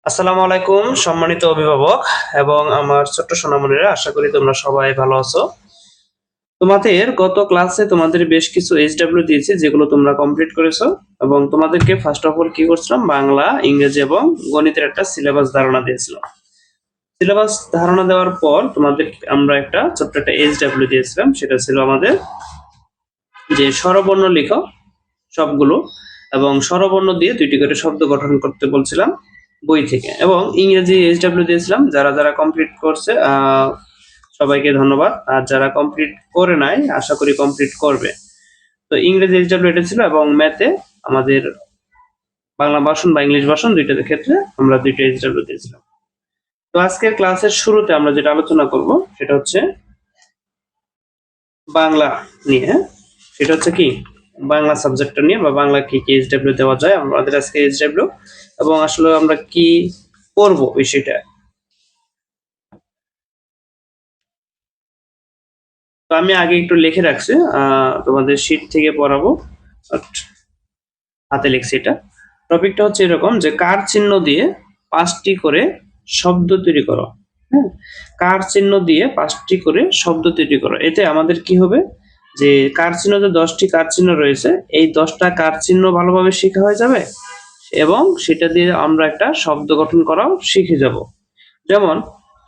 আসসালামু আলাইকুম সম্মানিত অভিভাবক এবং আমার ছোট্ট সোনামণিরা, আশা করি তোমরা সবাই ভালো আছো। তোমাদের গত ক্লাসে তোমাদের বেশ কিছু এইচডব্লিউ দিয়েছি যেগুলো তোমরা কমপ্লিট করেছো এবং তোমাদেরকে ফার্স্ট অফ অল কি করছিলাম, বাংলা, ইংরেজি এবং গণিতের একটা সিলেবাস ধারণা দিয়েছিলাম। সিলেবাস ধারণা দেওয়ার পর তোমাদের আমরা একটা ছোট্ট একটা এইচডব্লিউ দিয়েছিলাম, সেটা ছিল আমাদের যে স্বরবর্ণ লিখো সবগুলো, এবং স্বরবর্ণ দিয়ে দুইটি করে শব্দ গঠন করতে বলছিলাম বই থেকে, এবং ইংরেজি এইচডব্লিউ দিয়েছিলাম। যারা যারা কমপ্লিট করছে সবাইকে ধন্যবাদ, আর যারা কমপ্লিট করে নাই আশা করি কমপ্লিট করবে। তো ইংরেজি এইচডব্লিউ এটা ছিল, এবং ম্যাথে আমাদের বাংলা ভার্সন বা ইংলিশ ভার্সন দুইটার ক্ষেত্রে আমরা দুইটা এইচডব্লিউ দিয়েছিলাম। তো আজকের ক্লাসের শুরুতে আমরা যেটা আলোচনা করব সেটা হচ্ছে বাংলা নিয়ে। সেটা হচ্ছে কি, বাংলা সাবজেক্টটা নিয়ে বা বাংলা কি কি এইচডব্লিউ দেওয়া যায় আমাদের আজকে এইচডব্লিউ, এবং আসলে আমরা কি করব বিষয়টা। তো আমি আগে একটু লিখে রাখছি, তোমাদের শীট থেকে পড়াবো, হাতে লিখছি। এটা টপিকটা হচ্ছে এরকম যে কার চিহ্ন দিয়ে 5টি করে শব্দ তৈরি করো। হ্যাঁ, কার চিহ্ন দিয়ে 5টি করে শব্দ তৈরি করো। এতে আমাদের কি হবে, যে কার চিহ্ন, যে 10টি কার চিহ্ন রয়েছে, এই 10টা কার চিহ্ন ভালোভাবে শেখা হয়ে যাবে এবং সেটা দিয়ে আমরা একটা শব্দ গঠন করাও শিখে যাব। যেমন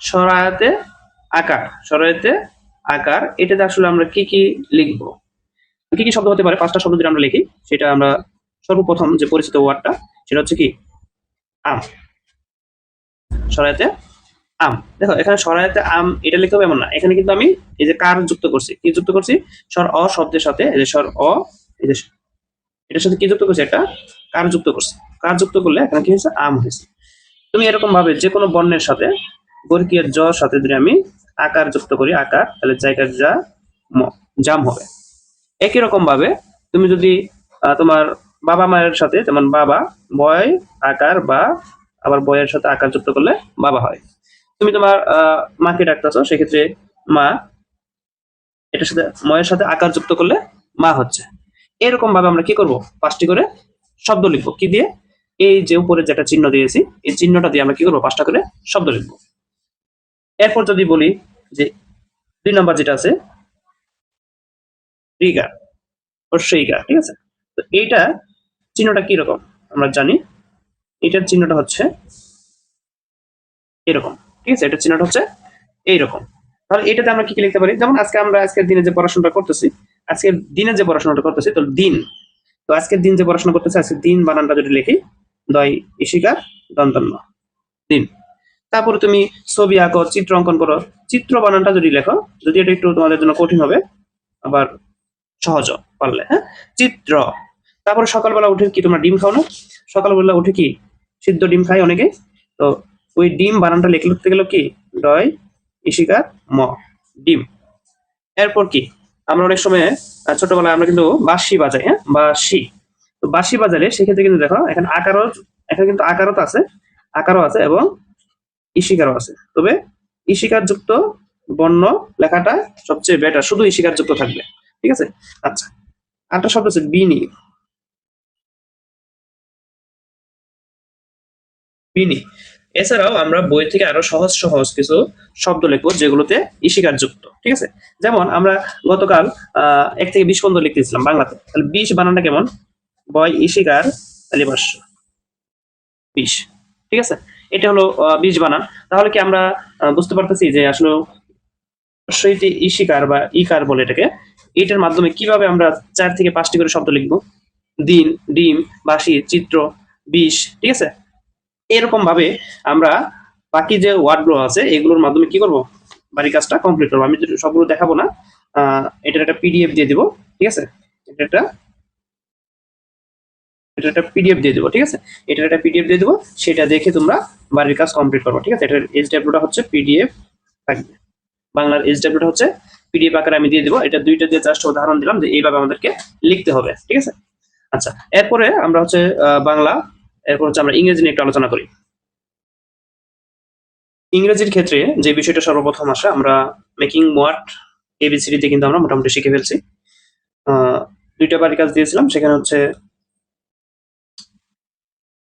সরায়াতে আকার, সরায়াতে আকার, এটাতে আসলে আমরা কি কি লিখবো, কি কি শব্দ হতে পারে, 5টা শব্দ যদি আমরা লিখি, সেটা আমরা সর্বপ্রথম যে পরিচিত ওয়ার্ডটা সেটা হচ্ছে কি, আম। সরায়াতে আম, দেখো এখানে সরায়াতে আম এটা লিখতে হবে এমন না, এখানে কিন্তু আমি এই যে কার যুক্ত করছি, কি যুক্ত করছি, স্বর অ শব্দের সাথে, এই যে স্বর অ, এই যে এটার সাথে কি যুক্ত করছি, একটা কার যুক্ত করছি। কার যুক্ত করলে এখানে কি হয়েছে, আম হয়েছে। তুমি এরকম ভাবে যে কোনো বর্ণের সাথে বর্গীয় জ সাথে যদি আমি আকার যুক্ত করি, আকার, তাহলে জায়গার যা জাম হবে। একই রকম ভাবে তুমি যদি তোমার বাবা মায়ের সাথে, যেমন বাবা, বয় আকার, বা আবার বয়ের সাথে আকার যুক্ত করলে বাবা হয়। তুমি তোমার মাকে ডাকতেছো, সেক্ষেত্রে মা, এটার সাথে ময়ের সাথে আকার যুক্ত করলে মা হচ্ছে। এরকম ভাবে আমরা কি করব, 5টি করে শব্দ লিখবো। কি দিয়ে, এই যে উপরে যেটা চিহ্ন দিয়েছি, এই চিহ্নটা দিয়ে আমরা কি করবো, 5টা করে শব্দ লিখবো। এরপর যদি বলি যে 2 নম্বর যেটা আছে, রিগার, অশ্বইকার, ঠিক আছে। তো এইটা চিহ্নটা কি রকম আমরা জানি, এটার চিহ্নটা হচ্ছে এরকম, ঠিক আছে। এটার চিহ্নটা হচ্ছে এইরকম। তাহলে এটাতে আমরা কি কি লিখতে পারি, যেমন আজকে আমরা আজকের দিনে যে পড়াশোনাটা করতেছি, আজকের দিনে যে পড়াশোনাটা করতেছি, তো দিন, তো আজকের দিন যে পড়াশোনা করতেছি, আজকের দিন বানানটা যদি লিখি, দয় ইশিকার দন্তন্য, দিন। তারপরে তুমি ছবি আঁকো, চিত্র অঙ্কন করো, চিত্র বানানটা যদি লেখো, যদি এটা একটু তোমাদের জন্য কঠিন হবে, আবার সহজ পারলে, হ্যাঁ, চিত্র। তারপরে সকালবেলা উঠে কি তোমরা ডিম খাও না, সকালবেলা উঠে কি সিদ্ধ ডিম খাই অনেকে, তো ওই ডিম বানানটা লিখতে গেল কি, ডয় ইশিকার ম, ডিম। এরপর কি, আমরা অনেক সময় ছোটবেলায় আমরা কিন্তু বাঁশি বাজাই, হ্যাঁ, বাঁশি। তো বাঁশি বাজালে সেক্ষেত্রে কিন্তু দেখো এখানে আকারও, এখানে কিন্তু আকারও তো আছে, আকারও আছে এবং ইশিকারও আছে। তবে ইশিকার যুক্ত বর্ণ লেখাটা সবচেয়ে বেটার, শুধু ইশিকার যুক্ত থাকবে, ঠিক আছে। আচ্ছা, আরেকটা শব্দ আছে বিনি, বিনি। এছাড়াও আমরা বই থেকে আরো সহজ সহজ কিছু শব্দ লিখবো যেগুলোতে ইশিকার যুক্ত, ঠিক আছে। যেমন আমরা গতকাল 1 থেকে 20 পর্যন্ত লিখতেছিলাম বাংলাতে, তাহলে 20 বানানটা কেমন, বয় ইশিকার তালিবাস্য, 20, ঠিক আছে। এটা হলো 20 বানান। তাহলে কি আমরা বুঝতে পারতেছি যে আসলে অবশ্যই যে ইশিকার বা ইকার বলে এটাকে, এটার মাধ্যমে কিভাবে আমরা 4 থেকে 5টি করে শব্দ লিখবো, দিন, ডিম, বাঁশি, চিত্র, 20, ঠিক আছে। এরকম ভাবে আমরা বাকি যে ওয়ার্ড গুলো আছে এগুলোর মাধ্যমে কি করব, বাড়ির কাজটা কমপ্লিট করবো। আমি সবগুলো দেখাবো না, এটার একটা পিডিএফ দিয়ে দিব, ঠিক আছে। এটা একটা এটা একটা পিডিএফ দিয়ে দেবো, ঠিক আছে। এটার একটা পিডিএফ দিয়ে দেবো, সেটা দেখে তোমরা বাড়ির কাজ কমপ্লিট করবো, ঠিক আছে। এটার এইচডব্লিউটা হচ্ছে পিডিএফ থাকবে, বাংলার এইচডব্লিউটা হচ্ছে পিডিএফ আকারে আমি দিয়ে দেবো। এটা দুইটা দিয়ে জাস্ট উদাহরণ দিলাম যে এইভাবে আমাদেরকে লিখতে হবে, ঠিক আছে। আচ্ছা, এরপরে আমরা হচ্ছে বাংলা, এরপর হচ্ছে আমরা ইংরেজি নিয়ে একটু আলোচনা করি। ইংরেজির ক্ষেত্রে যে বিষয়টা সর্বপ্রথম আসে, আমরা মেকিং ওয়ার্ড এবিসিডিতে কিন্তু আমরা মোটামুটি শিখে ফেলছি। দুইটা বাড়ির কাজ দিয়েছিলাম, সেখানে হচ্ছে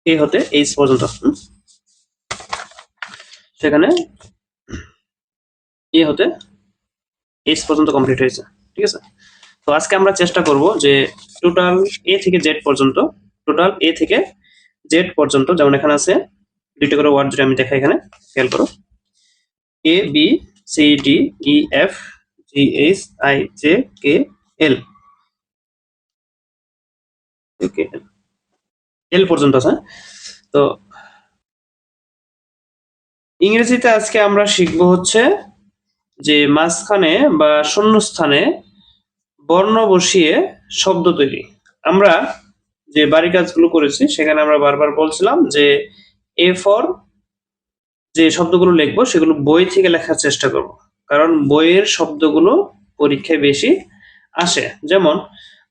এ হতে এইচ পর্যন্ত। সেখানে এ হতে এস পর্যন্ত কমপ্লিট হয়েছে। ঠিক আছে, তো আজকে আমরা চেষ্টা করব যে টোটাল এ থেকে জেড পর্যন্ত, টোটাল এ থেকে জেড পর্যন্ত, যেমন এখানে আছে দুইটা করে ওয়ার্ড যদি আমি দেখাই, এখানে খেয়াল করো, A B C D E F G H I J K L, L পর্যন্ত আছে। তো ইংরেজিতে আজকে আমরা শিখবো হচ্ছে যে মাঝখানে বা শূন্যস্থানে বর্ণ বসিয়ে শব্দ তৈরি। আমরা যে বাড়ি কাজগুলো করেছি সেখানে আমরা বারবার বলছিলাম যে এ ফর যে শব্দগুলো লিখবো সেগুলো বই থেকে লেখার চেষ্টা করব, কারণ বইয়ের শব্দগুলো পরীক্ষায় বেশি আসে। যেমন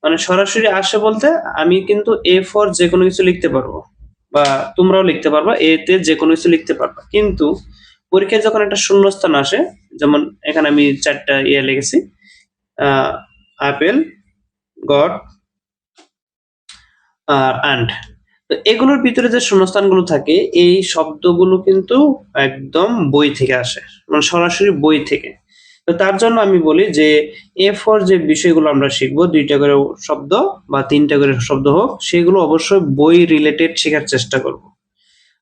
মানে সরাসরি আসে বলতে আমি কিন্তু এ ফর যে কোনো কিছু লিখতে পারবো, বা তোমরাও লিখতে পারবা, এতে যে কোনো কিছু লিখতে পারবা, কিন্তু পরীক্ষায় যখন একটা শূন্যস্থান আসে, যেমন এখানে আমি চারটা ইয়ে লিখেছি, আপেল, গড আর অ্যান্ড, তো এগুলোর ভিতরে যে শূন্যস্থানগুলো থাকে এই শব্দগুলো কিন্তু একদম বই থেকে আসে, মানে সরাসরি বই থেকে। তো তার জন্য আমি বলি যে এ ফর যে বিষয়গুলো আমরা শিখবো, দুইটা করে শব্দ বা তিনটা করে শব্দ হোক, সেগুলো অবশ্যই বই রিলেটেড শেখার চেষ্টা করব।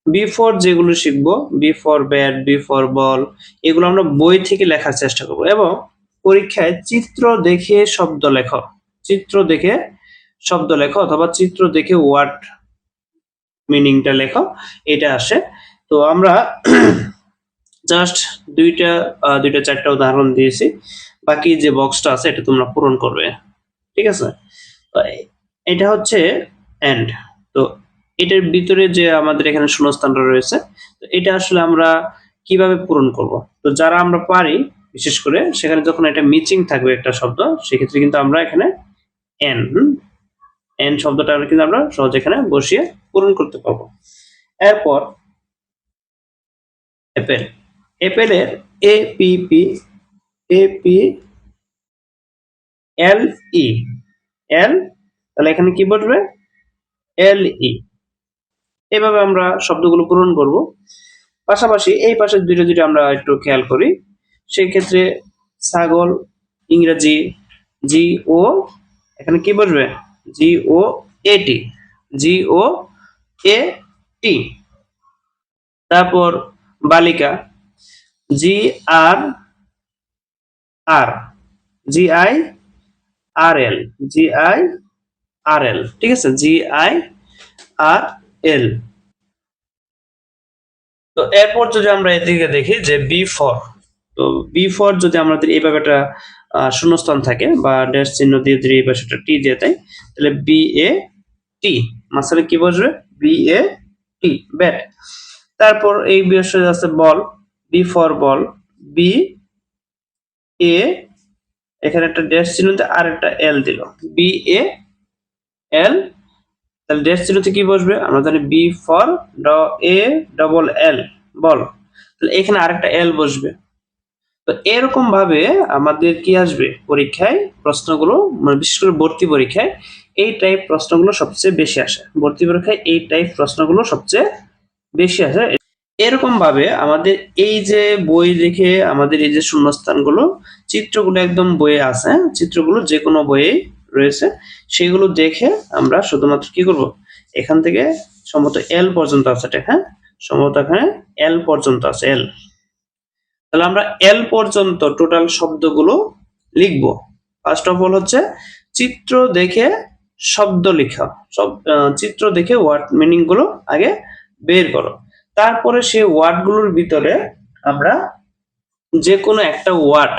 বি ফর যেগুলো শিখবো, B for bat, B for ball, এগুলো আমরা বই থেকে লেখার চেষ্টা করব। এবং পরীক্ষায় চিত্র দেখে শব্দ লেখো, চিত্র দেখে শব্দ লেখো, অথবা চিত্র দেখে ওয়ার্ড মিনিংটা লেখো, এটা আসে। তো আমরা জাস্ট দুইটা চারটা উদাহরণ দিয়েছি, বাকি যে বক্সটা আছে এটা তোমরা পূরণ করবে। ঠিক আছে, তো এটা হচ্ছে এন্ড। তো এটার ভিতরে যে আমাদের এখানে শূন্যস্থানটা রয়েছে, তো এটা আসলে আমরা কিভাবে পূরণ করব? তো যারা আমরা পারি, বিশেষ করে সেখানে যখন এটা মিচিং থাকবে একটা শব্দ, সেক্ষেত্রে কিন্তু আমরা এখানে এন এন শব্দটা কিন্তু আমরা সহজে এখানে বসিয়ে পূরণ করতে পারবো। এরপর অ্যাপেল, অ্যাপেলের A P P, A P L E, L, তাহলে এখানে কি বসবে? এল ই। এভাবে আমরা শব্দগুলো পূরণ করব। পাশাপাশি এই পাশের দুইটা আমরা একটু খেয়াল করি, সেই ক্ষেত্রে ছাগল, ইংরেজি জি ও, এখানে কি বসবে? জি ও এ টি, জি ও এ টি। তারপর বালিকা, জি আর আর, G I R L, G I আর এল, ঠিক আছে, জি আই আর এল। তো এরপর যদি আমরা এদিকে দেখি যে বি ফর, তো বি ফর যদি আমাদের এইভাবে একটা শূন্যস্থান থাকে বা ড্যাশ চিহ্ন দিয়ে যদি এই পাশেটা টি দিয়ে দেয়, তাহলে বি এ টি, মাঝখানে কি বসবে? B A T, bat. তারপর এই বিষয়ে আছে বল, B for ball, B A, এখানে একটা ড্যাশ চিহ্ন দিয়ে আর একটা এল দিল, বি এ এল, তাহলে ড্যাশ চিহ্নতে কি বসবে? আমরা জানি B for A double L, ball, তাহলে এখানে আরেকটা এল বসবে। তো এরকম ভাবে আমাদের কি আসবে পরীক্ষায় প্রশ্নগুলো, মানে বিশেষ করে ভর্তি পরীক্ষায় এই টাইপ প্রশ্নগুলো সবচেয়ে বেশি আসে, ভর্তি পরীক্ষায় এই টাইপ প্রশ্নগুলো সবচেয়ে বেশি আসে। এরকম ভাবে আমাদের এই যে বই দেখে আমাদের এই যে শূন্যস্থানগুলো, চিত্রগুলো একদম বইয়ে আছে, চিত্রগুলো যে কোনো বইয়ে রয়েছে, সেগুলো দেখে আমরা শুধুমাত্র কি করব, এখান থেকে সম্ভবত এল পর্যন্ত আছে, হ্যাঁ সম্ভবত এখানে এল পর্যন্ত আছে, এল, তাহলে আমরা এল পর্যন্ত টোটাল শব্দগুলো লিখব। ফার্স্ট অফ অল হচ্ছে চিত্র দেখে শব্দ লেখা, সব চিত্র দেখে ওয়ার্ড মিনিং গুলো আগে বের করো, তারপরে সেই ওয়ার্ড গুলোর ভিতরে আমরা যে কোনো একটা ওয়ার্ড,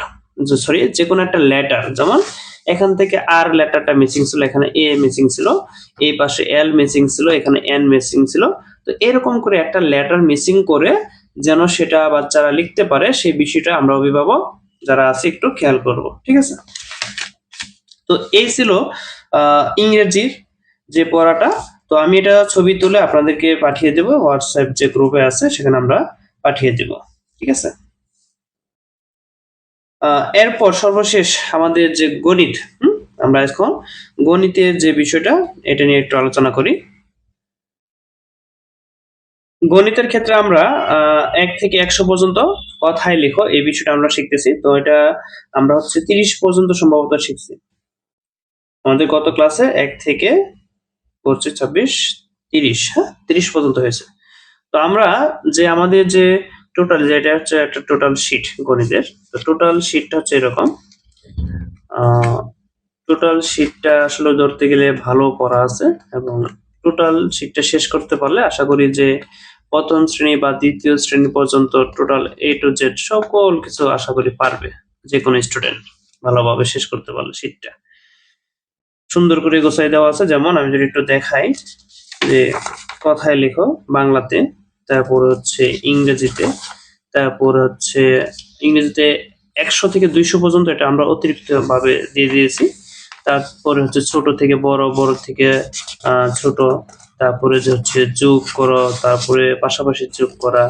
সরি যে কোনো একটা লেটার, যেমন এখান থেকে আর লেটারটা মিসিং ছিল, এখানে এ মিসিং ছিল, এই পাশে এল মিসিং ছিল, এখানে এন মিসিং ছিল, তো এরকম করে একটা লেটার মিসিং করে যেন সেটা বাচ্চারা লিখতে পারে, সেই বিষয়টা আমরা অভিভাবক যারা আছে একটু খেয়াল করব। ঠিক আছে, তো এই ছিল ইংরেজির যে পড়াটা। তো আমি এটা ছবি তুলে আপনাদেরকে পাঠিয়ে দেব, হোয়াটসঅ্যাপ যে গ্রুপে আছে সেখানে আমরা পাঠিয়ে দেব। ঠিক আছে, এরপর সর্বশেষ আমাদের যে গণিত, আমরা এখন গণিতের যে বিষয়টা এটা নিয়ে একটু আলোচনা করি। গণিতের ক্ষেত্রে আমরা 1 থেকে 100 পর্যন্ত কথায় লিখো এই বিষয়টা আমরা শিখতেছি। তো এটা আমরা হচ্ছে 30 পর্যন্ত সম্ভবত শিখছি আমাদের গত ক্লাসে। 1 থেকে 25, 26, 30, হ্যাঁ 30 পর্যন্ত হয়েছে। তো আমরা যে আমাদের যে টোটাল, যেটা হচ্ছে একটা টোটাল শিট গণিতের, তো টোটাল শিটটা হচ্ছে এরকম। টোটাল শিটটা আসলে ধরতে গেলে ভালো করা আছে, এবং টোটাল শিটটা শেষ করতে পারলে আশা করি যে প্রথম শ্রেণী বা দ্বিতীয় শ্রেণী পর্যন্ত টোটাল A to Z সকল কিছু আশা করি পারবে যে কোনো স্টুডেন্ট, ভালোভাবে শেষ করতে পারলে। শিটটা সুন্দর করে গোছাই দেওয়া আছে। যেমন আমি যদি একটু দেখাই যে কথায় লেখো বাংলাতে, তারপর হচ্ছে ইংরেজিতে, তারপর হচ্ছে ইংরেজিতে 100 থেকে 200 পর্যন্ত, এটা আমরা অতিরিক্ত ভাবে দিয়ে দিয়েছি। তারপরে হচ্ছে ছোট থেকে বড়, বড় থেকে ছোট, তারপরে যে হচ্ছে যোগ করো, তারপরে পাশাপাশি যোগ করা,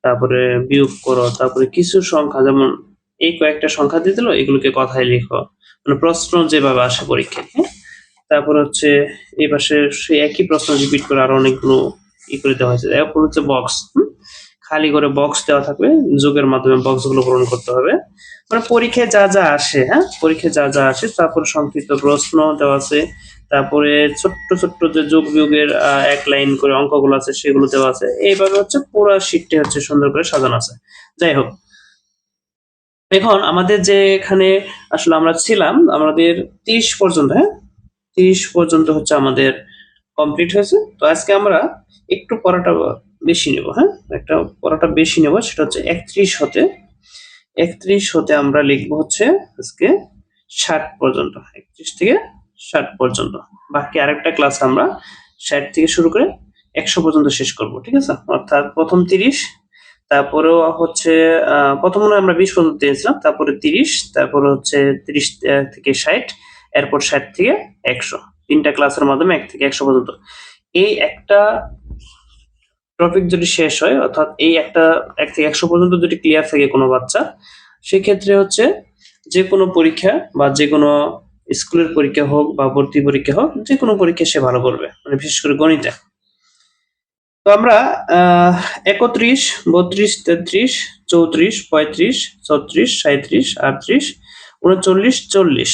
তারপরে বিয়োগ করো, তারপরে কিছু সংখ্যা যেমন এই কয়েকটা সংখ্যা দিয়ে দিল, এগুলোকে কথায় লিখো, মানে প্রশ্ন যেভাবে আসে পরীক্ষায়। হ্যাঁ, তারপর হচ্ছে এই পাশে সেই একই প্রশ্ন রিপিট করে আরো অনেকগুলো করে দেওয়া হয়েছে। এরপর হচ্ছে বক্স, খালি করে বক্স দেওয়া থাকবে, যোগের মাধ্যমে বক্স গুলো পূরণ করতে হবে। মানে পরীক্ষায় যা যা আসে, হ্যাঁ পরীক্ষায় যা যা আসে, তারপর সংক্ষিপ্ত প্রশ্ন দেওয়া আছে, তারপরে ছোট্ট ছোট্ট যে যোগ বিয়োগের 1 লাইন করে অঙ্কগুলো আছে সেগুলো দেওয়া আছে। এইভাবে হচ্ছে পুরো শিটটি হচ্ছে সুন্দর করে সাজানো আছে। যাই হোক, এখন আমাদের যে এখানে আসলে আমরা ছিলাম, আমাদের 30 পর্যন্ত, হ্যাঁ 30 পর্যন্ত হচ্ছে আমাদের কমপ্লিট হয়েছে। তো আজকে আমরা একটু পড়াটা বেশি নেব, হ্যাঁ একটা পড়াটা বেশি নেব, সেটা হচ্ছে 31 হতে আমরা লিখবো হচ্ছে আজকে 60 পর্যন্ত, 31 থেকে 60 পর্যন্ত। বাকি আরেকটা ক্লাস আমরা 60 থেকে শুরু করে 100 পর্যন্ত শেষ করব, ঠিক আছে? অর্থাৎ প্রথম 30, তারপরেও হচ্ছে প্রথম মনে হয় আমরা 20 পর্যন্ত দিয়েছিলাম, তারপরে 30, তারপরে হচ্ছে 30 থেকে 60, এরপর 60 থেকে 100, 3টা ক্লাসের মাধ্যমে 1 থেকে 100 পর্যন্ত। এই একটা টপিক যদি শেষ হয়, অর্থাৎ এই একটা 1 থেকে 100 পর্যন্ত যদি ক্লিয়ার থাকে কোনো বাচ্চা, সেক্ষেত্রে হচ্ছে যে কোনো পরীক্ষা বা যে কোনো স্কুলের পরীক্ষা হোক বা ভর্তি পরীক্ষা হোক, যে কোনো পরীক্ষা সে ভালো করবে, মানে বিশেষ করে গণিতে। তো আমরা 31, 32, 33, 34, 35, 36, 37, 38, 39, 40,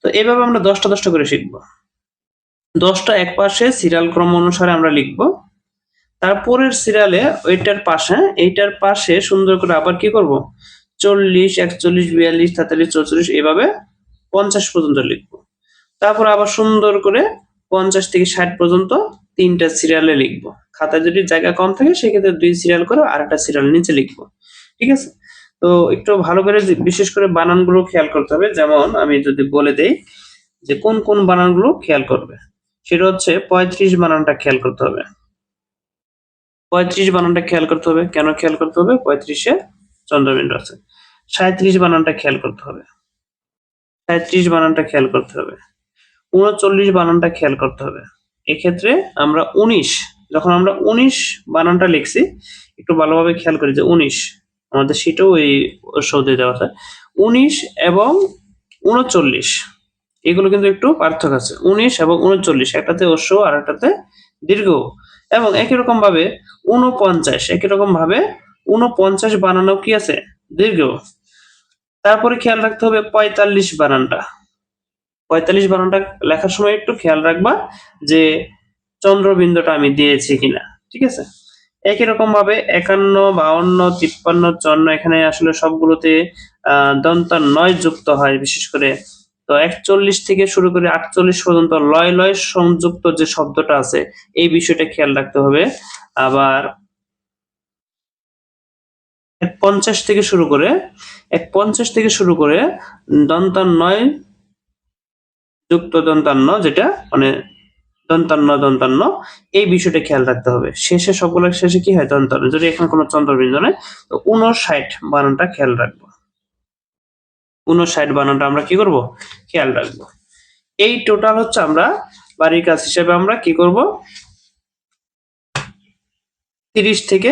তো এইভাবে আমরা 10টা 10টা করে শিখবো। 10টা এক পাশে সিরিয়াল ক্রম অনুসারে আমরা লিখবো, তারপরের সিরিয়ালে এইটার পাশে সুন্দর করে আবার কি করব, 40, 41, 42, 43, 44, এইভাবে 50 পর্যন্ত লিখবো। তারপর আবার সুন্দর করে 50 থেকে 60 পর্যন্ত 3টা সিরিয়ালে লিখবো। খাতায় যদি জায়গা কম থাকে সেক্ষেত্রে 2 সিরিয়াল করে আর একটা সিরিয়াল নিচে লিখবো, ঠিক আছে? তো একটু ভালো করে বিশেষ করে বানানগুলো খেয়াল করতে হবে। যেমন আমি যদি বলে দেই যে কোন কোন বানানগুলো খেয়াল করবে, সেটা হচ্ছে 35 বানানটা খেয়াল করতে হবে। 35 বানানটা খেয়াল করতে হবে। কেন খেয়াল করতে হবে? 35-এ চন্দ্রবিন্দু আছে। 37 বানানটা খেয়াল করতে হবে। 37 বানানটা খেয়াল করতে হবে। 39 বানানটা খেয়াল করতে হবে। এক্ষেত্রে আমরা 19, যখন আমরা 19 বানানটা লিখছি, একটু ভালোভাবে খেয়াল করি যে 19 আমাদের সেটাও এই সৌদে দেওয়া আছে। 19 এবং 39 এগুলো কিন্তু একটু পার্থক্য আছে। 19 এবং 39, একটাতে হ্রস্ব আর একটাতে দীর্ঘ। এবং একই রকম ভাবে 49 বানানো কি আছে? দীর্ঘ। তারপরে খেয়াল রাখতে হবে 45 বানানটা। 45 বানানটা লেখার সময় একটু খেয়াল রাখবা যে চন্দ্রবিন্দুটা আমি দিয়েছি কিনা, ঠিক আছে? একই রকম ভাবে 51, 52, 53, 54, এখানে আসলে সবগুলোতে দন্তান্বয় যুক্ত হয় বিশেষ করে। তো 41 থেকে শুরু করে 48 পর্যন্ত লয় লয় সংযুক্ত যে শব্দটা আছে, এই বিষয়টা খেয়াল রাখতে হবে। আবার 50 থেকে শুরু করে দন্তান্বয় যুক্ত দন্তান্ন, যেটা মানে দন্তান্ন, এই বিষয়টা খেয়াল রাখতে হবে। শেষে সবগুলোর শেষে কি হয়? দন্তান্ন। যদি এখানে কোনো চন্দ্রবিন্দু নেই, তো 59 বানানটা খেয়াল রাখবো। 59 বানানটা আমরা কি করব? খেয়াল রাখবো। এই টোটাল হচ্ছে আমরা বাড়ির কাজ হিসেবে আমরা কি করব, 30 থেকে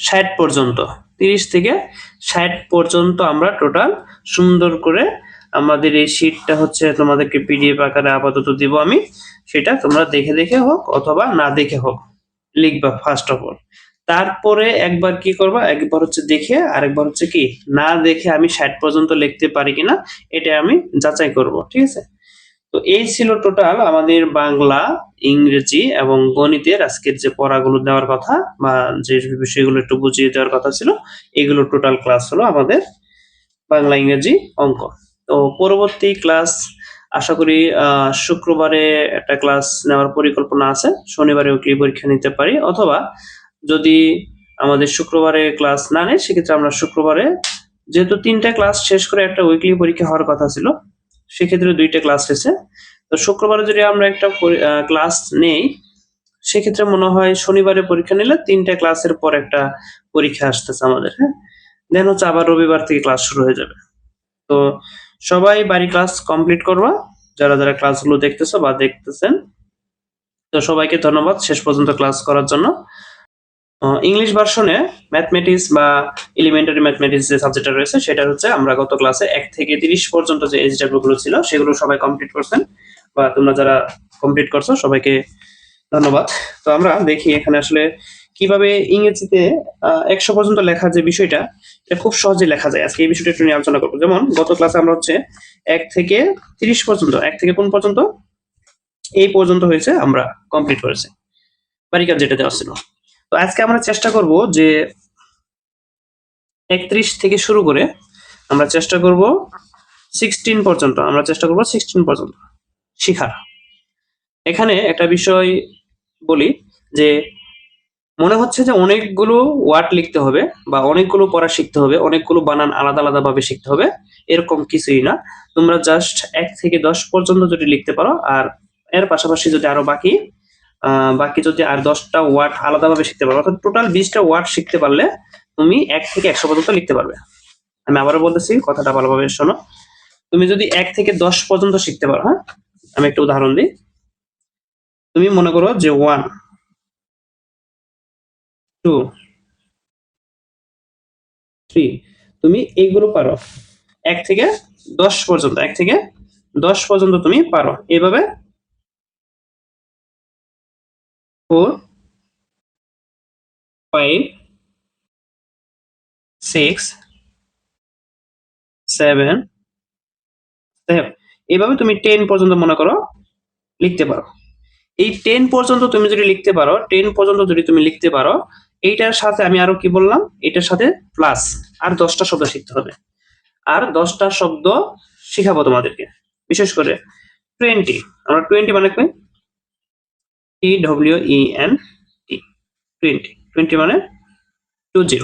60 পর্যন্ত, 30 থেকে 60 পর্যন্ত আমরা টোটাল সুন্দর করে আমাদের এই শীটটা হচ্ছে তোমাদেরকে পিডিএফ আকারে আপাতত দিব আমি, সেটা তোমরা দেখে দেখে হোক অথবা না দেখে হোক লিখবা ফার্স্ট অফ অল। তারপরে একবার কি করবা, একবার হচ্ছে দেখে আরেকবার হচ্ছে কি না দেখে আমি 60 পর্যন্ত লিখতে পারি কিনা এটা আমি যাচাই করব, ঠিক আছে। তো এই ছিল টোটাল আমাদের বাংলা, ইংরেজি এবং গণিতের আজকের যে পড়াগুলো দেওয়ার কথা বা যে বিষয়গুলো একটু বুঝিয়ে দেওয়ার কথা ছিল, এগুলো টোটাল ক্লাস হলো আমাদের বাংলা, ইংরেজি, অঙ্ক। তো পরবর্তী ক্লাস আশা করি শুক্রবারে একটা ক্লাস নেওয়ার পরিকল্পনা আছে, শনিবারে উইকলি পরীক্ষা নিতে পারি, অথবা যদি আমাদের শুক্রবারে ক্লাস না নেয় সেক্ষেত্রে আমরা শুক্রবারে, যেহেতু 3টা ক্লাস শেষ করে একটা উইকলি পরীক্ষা হওয়ার কথা ছিল, সেক্ষেত্রে 2টা ক্লাস হয়েছে। তো শুক্রবারে যদি আমরা একটা ক্লাস নেই সেক্ষেত্রে মনে হয় শনিবারে পরীক্ষা নিলে 3টা ক্লাসের পর একটা পরীক্ষা আসতেছে আমাদের, হ্যাঁ। দেন হচ্ছে আবার রবিবার থেকে ক্লাস শুরু হয়ে যাবে। তো সবাই বাড়ি ক্লাস কমপ্লিট করবা, যারা যারা ক্লাসগুলো দেখতেছো বা দেখতেছেন। তো সবাইকে ধন্যবাদ শেষ পর্যন্ত ক্লাস করার জন্য। ইংলিশ ভার্সনে ম্যাথমেটিক্স বা এলিমেন্টারি ম্যাথমেটিক্স যে সাবজেক্টটা রয়েছে সেটা হচ্ছে আমরা গত ক্লাসে 1 থেকে 30 পর্যন্ত যে এলজিব্রা গুলো ছিল সেগুলো সবাই কমপ্লিট করছেন, বা তোমরা যারা কমপ্লিট করছো সবাইকে ধন্যবাদ। তো আমরা দেখি এখানে আসলে কিভাবে ইংরেজিতে 100 পর্যন্ত লেখার যে বিষয়টা, এটা খুব সহজে লেখা যায়। আজকে এই বিষয়টা একটু নিয়ে আলোচনা করবো। যেমন গত ক্লাসে আমরা হচ্ছে 1 থেকে 30 পর্যন্ত, 1 থেকে কোন পর্যন্ত, এই পর্যন্ত হয়েছে আমরা কমপ্লিট করেছি, বারিকার যেটা দেওয়া ছিল। তো আজকে আমরা চেষ্টা করব যে 31 থেকে শুরু করে আমরা চেষ্টা করব 16 পর্যন্ত, আমরা চেষ্টা করব 16 পর্যন্ত শিখার। এখানে একটা বিষয় বলি যে মনে হচ্ছে যে অনেকগুলো ওয়ার্ড লিখতে হবে বা অনেকগুলো পড়া শিখতে হবে, অনেকগুলো বানান আলাদা আলাদা ভাবে শিখতে হবে, এরকম কিছুই না। তোমরা জাস্ট 1 থেকে 10 পর্যন্ত যদি লিখতে পারো, আর এর পাশাপাশি যদি আরো বাকি যদি আর 10টা ওয়ার্ড আলাদাভাবে শিখতে পারো, অর্থাৎ টোটাল 20টা ওয়ার্ড শিখতে পারলে তুমি 1 থেকে 100 পর্যন্ত লিখতে পারবে। আমি আবারও বলতেছি, কথাটা ভালোভাবে শোনো। তুমি যদি 1 থেকে 10 পর্যন্ত শিখতে পারো, হ্যাঁ, আমি একটা উদাহরণ দিই। তুমি মনে করো যে 1, 2, 3, তুমি এইগুলো পারো 1 থেকে 10 পর্যন্ত, 1 থেকে 10 পর্যন্ত তুমি পারো। এইভাবে 4, 5, 6, 7, এইভাবে তুমি 10 পর্যন্ত মনে করো লিখতে পারো। এই 10 পর্যন্ত তুমি যদি লিখতে পারো, 10 পর্যন্ত যদি তুমি লিখতে পারো, এইটার সাথে আমি আরো কি বললাম, এটার সাথে প্লাস আর 10টা শব্দ শিখতে হবে। আর 10টা শব্দ শিখাবো তোমাদেরকে, বিশেষ করে 20। আমরা 20 মানে কি, TWENT, 20, 20 মানে 20,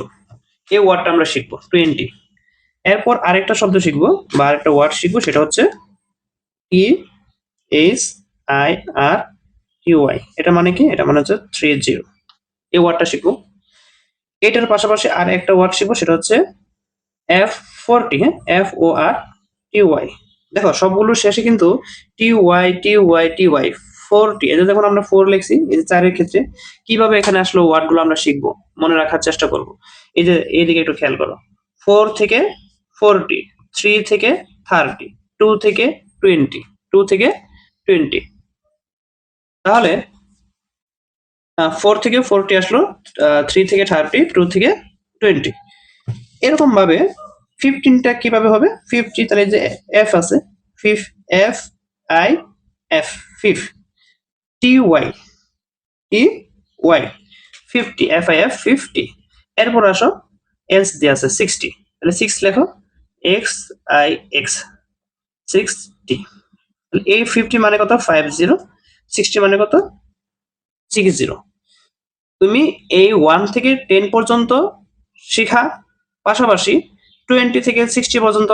এই ওয়ার্ডটা আমরা শিখবো 20। এরপর আরেকটা শব্দ শিখবো বা আরেকটা ওয়ার্ড শিখবো, সেটা হচ্ছে THIRTY। এটা মানে কি, এটা মানে হচ্ছে 30, এই ওয়ার্ডটা শিখবো। এটার পাশাপাশি আর একটা ওয়ার্ড শিখবো, সেটা হচ্ছে F40, হ্যাঁ, FORTY। দেখো সবগুলোর শেষে কিন্তু TY 40, এই যে যখন আমরা 4 লিখছি, এই যে 4 এর ক্ষেত্রে কিভাবে এখানে আসলে ওয়ার্ডগুলো আমরা শিখবো, মনে রাখার চেষ্টা করব। এই যে এইদিকে একটু খেয়াল করো, 4 থেকে 40, 3 থেকে 30, 2 থেকে 20, 2 থেকে 20। তাহলে 4 থেকে 40 আসলো, 3 থেকে 30, 2 থেকে 20। এরকম ভাবে 15টা কিভাবে হবে, 50, তাহলে যে এফ আছে, FIF, 50, 50, FIF 50। এরপর আসো এলস দিয়ে আছে 60, তাহলে 6 লেখো, XIX, 60। এই 50 মানে কত, 50, 60 মানে কত, 60। তুমি এই 1 থেকে 10 পর্যন্ত শিখা, পাশাপাশি 20 থেকে 60 পর্যন্ত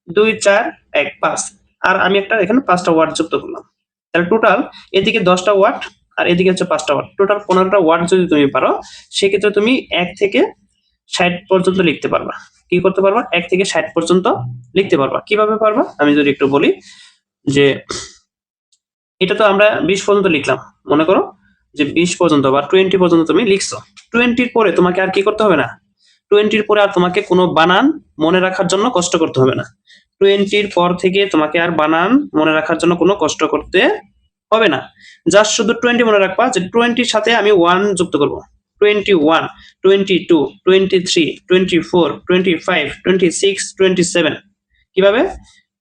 2, 4, 1, 5, আর আমি একটা এখানে 5টা ওয়ার্ড যুক্ত করলাম। তাহলে টোটাল এদিকে 10টা ওয়ার্ড আর এদিকে হচ্ছে 5টা ওয়ার্ড, টোটাল 15টা ওয়ার্ড যদি তুমি পারো, সেক্ষেত্রে তুমি 1 থেকে 60 পর্যন্ত লিখতে পারবা। কি করতে পারবা, 1 থেকে 60 পর্যন্ত লিখতে পারবা। কিভাবে পারবা আমি যদি একটু বলি, যে এটা তো আমরা 20 পর্যন্ত লিখলাম, মনে করো যে 20 পর্যন্ত বা 20 পর্যন্ত তুমি লিখছো। 20-র পরে তোমাকে আর কি করতে হবে না, 20-র পরে আর তোমাকে কোনো বানান মনে রাখার জন্য কষ্ট করতে হবে না। 20-র পর থেকে তোমাকে আর বানান মনে রাখার জন্য কোনো কষ্ট করতে হবে না, জাস্ট শুধু 20 মনে রাখবা যে 20 সাথে আমি 1 যুক্ত করব। 21, 22, 23, 24, 25, 26, 27। কিভাবে?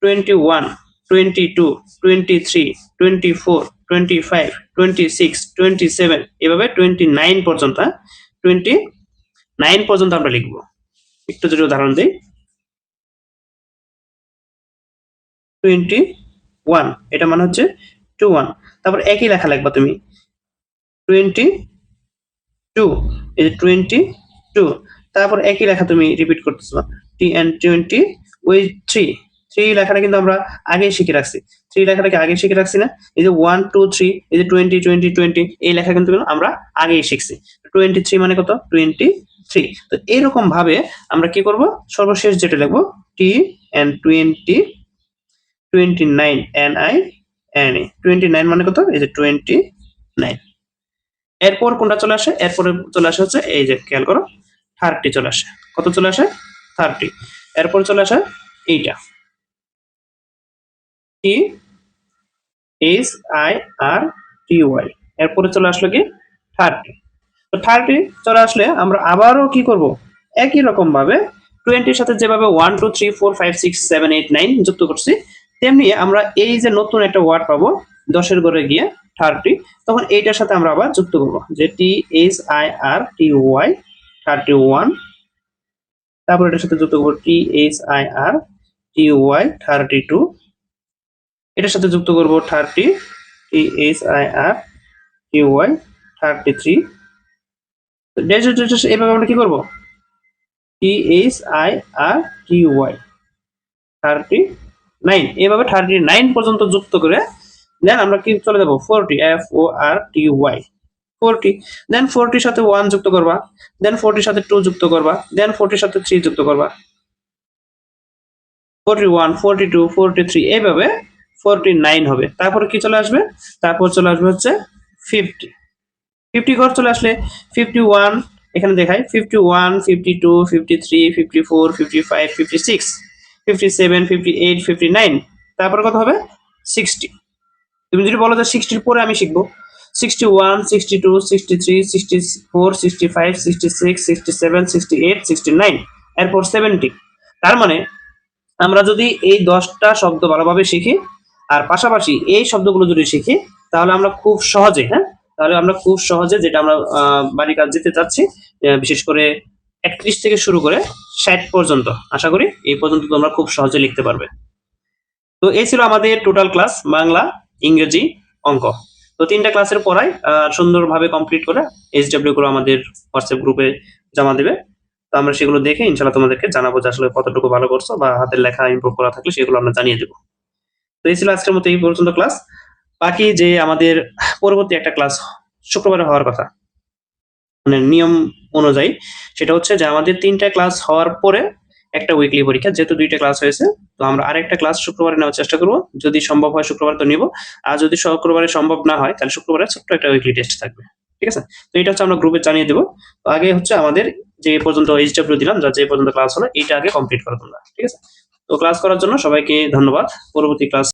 21, 22, 23, 24, 25, 26, 27 এভাবে 29 পর্যন্ত, 29 পর্যন্ত আমরা লিখব। একটু যদি উদাহরণ দিই, 21 এটা মানে হচ্ছে 21। তারপর একই লেখা লিখবা তুমি 22, এই যে 22। তারপর একই লেখা তুমি রিপিট করতেছো টি এন্ড 20 ওই 3 লেখাটা কিন্তু আমরা আগেই শিখে রাখছি। 3 লেখাটাকে আগে শিখে রাখছি না? এই যে 1 2 3, এই যে 20 20 20 এই লেখা কিন্তু আমরা আগেই শিখছি। 23 মানে কত? 23। তো এরকম ভাবে আমরা কি করব? সর্বশেষ যেটা লিখবো টি এন্ড 20 29 NINA 29 মানে কত? এই যে 29। এরপর কোনটা চলে আসে? এরপরে চলে আসে হচ্ছে এই যে খেয়াল করো 30 চলে আসে। কত চলে আসে? 30। এরপর চলে আসে এইটা THIRTY। এরপরে চলে আসলো কি 30। তো 30 চলে আসলে আমরা আবারও কি করব? একই রকম ভাবে 20 এর সাথে যেভাবে 1 2 3 4 5 6 7 8 9 যুক্ত করছি, তেমনি আমরা এই যে নতুন একটা ওয়ার্ড পাবো 10 এর ঘরে গিয়ে 30, তখন এইটার সাথে আমরা আবার যুক্ত করব যে THIRTY 31। তারপর এটার সাথে যুক্ত করব THIRTY 32। এটার সাথে যুক্ত করব 30 THIRTY 33। এভাবে আমরা কি করব? THIRTY 39 এভাবে 39 পর্যন্ত যুক্ত করে দেন আমরা কি চলে যাব 40 FORTY 40। দেন 40 সাথে 1 যুক্ত করবা, দেন 40 সাথে 2 যুক্ত করবা, দেন 40 সাথে 3 যুক্ত করবা, 41 42 43 এইভাবে 49 হবে। তারপর কি চলে আসবে? তারপর চলে আসবে হচ্ছে 50। 50 ঘর চলে আসলে 51 এখানে দেখাই 51 52 53 54 55 56 57 58 59। তারপর কত হবে? 60। তুমি যদি বলো যে 60 এর পরে আমি শিখবো 61 62 63 64 65 66 67 68 69 এরপর 70। তার মানে আমরা যদি এই 10টা শব্দ ভালোভাবে শিখি আর পাশাপাশি এই শব্দগুলো যদি শিখি, তাহলে আমরা খুব সহজে যেটা আমরা বাড়ির কাজ যেতে চাচ্ছি, বিশেষ করে 31 থেকে শুরু করে 60 পর্যন্ত, আশা করি এই পর্যন্ত তোমরা খুব সহজে লিখতে পারবে। তো এই ছিল আমাদের টোটাল ক্লাস বাংলা, ইংরেজি, অঙ্ক। তো 3টা ক্লাসের পড়াই সুন্দরভাবে কমপ্লিট করে SW গুলো আমাদের হোয়াটসঅ্যাপ গ্রুপে জমা দেবে। তো আমরা সেগুলো দেখে ইনশাল্লাহ তোমাদেরকে জানাবো যে আসলে কতটুকু ভালো করছো বা হাতের লেখা ইমপ্রুভ করা থাকলে সেগুলো আমরা জানিয়ে দেবো। তো এই ছিল আজকের মতো এই পর্যন্ত ক্লাস। বাকি যে আমাদের পরবর্তী একটা ক্লাস শুক্রবারে হওয়ার কথা, মানে নিয়ম অনুযায়ী, সেটা হচ্ছে যে আমাদের 3টা ক্লাস হওয়ার পরে একটা উইকলি পরীক্ষা, যেহেতু 2টা ক্লাস হয়েছে, তো আমরা আরেকটা ক্লাস শুক্রবারে নেওয়ার চেষ্টা করবো। যদি সম্ভব হয় শুক্রবার তো নিব, আর যদি শুক্রবারে সম্ভব না হয় তাহলে শুক্রবারে ছোট্ট একটা উইকলি টেস্ট থাকবে। ঠিক আছে? তো এটা হচ্ছে আমরা গ্রুপে জানিয়ে দেবো। তো আগে হচ্ছে আমাদের যে পর্যন্ত SW দিলাম, যা যে পর্যন্ত ক্লাস হলো এইটা আগে কমপ্লিট করো তোমরা। ঠিক আছে? তো ক্লাস করার জন্য সবাইকে ধন্যবাদ। পরবর্তী ক্লাস